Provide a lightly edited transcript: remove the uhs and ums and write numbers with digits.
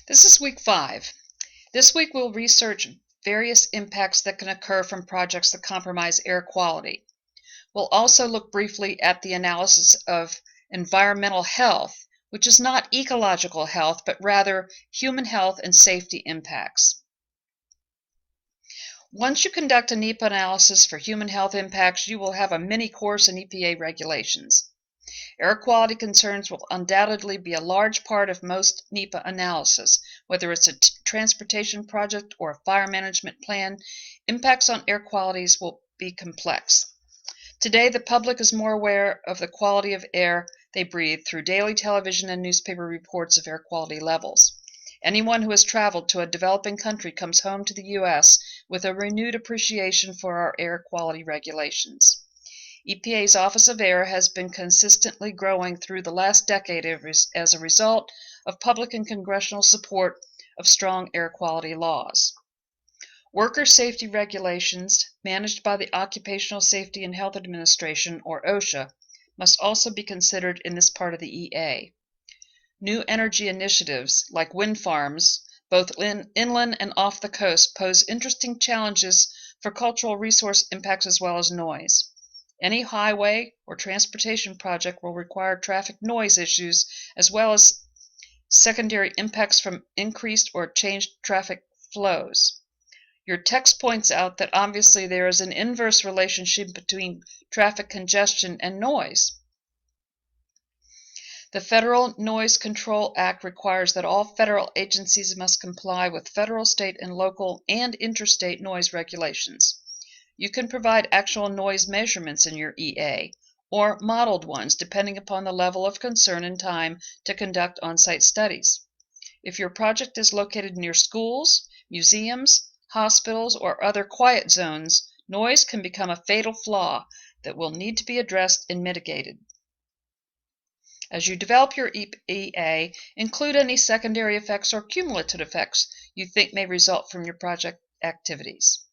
This is week 5. This week we'll research various impacts that can occur from projects that compromise air quality. We'll also look briefly at the analysis of environmental health, which is not ecological health, but rather human health and safety impacts. Once you conduct a NEPA analysis for human health impacts, you will have a mini course in EPA regulations. Air quality concerns will undoubtedly be a large part of most NEPA analysis. Whether it's a transportation project or a fire management plan, impacts on air qualities will be complex. Today, the public is more aware of the quality of air they breathe through daily television and newspaper reports of air quality levels. Anyone who has traveled to a developing country comes home to the U.S. with a renewed appreciation for our air quality regulations. EPA's Office of Air has been consistently growing through the last decade as a result of public and congressional support of strong air quality laws. Worker safety regulations, managed by the Occupational Safety and Health Administration, or OSHA, must also be considered in this part of the EA. New energy initiatives, like wind farms, both inland and off the coast, pose interesting challenges for cultural resource impacts as well as noise. Any highway or transportation project will require traffic noise issues as well as secondary impacts from increased or changed traffic flows. Your text points out that obviously there is an inverse relationship between traffic congestion and noise. The Federal Noise Control Act requires that all federal agencies must comply with federal, state, and local and interstate noise regulations. You can provide actual noise measurements in your EA, or modeled ones, depending upon the level of concern and time to conduct on-site studies. If your project is located near schools, museums, hospitals, or other quiet zones, noise can become a fatal flaw that will need to be addressed and mitigated. As you develop your EA, include any secondary effects or cumulative effects you think may result from your project activities.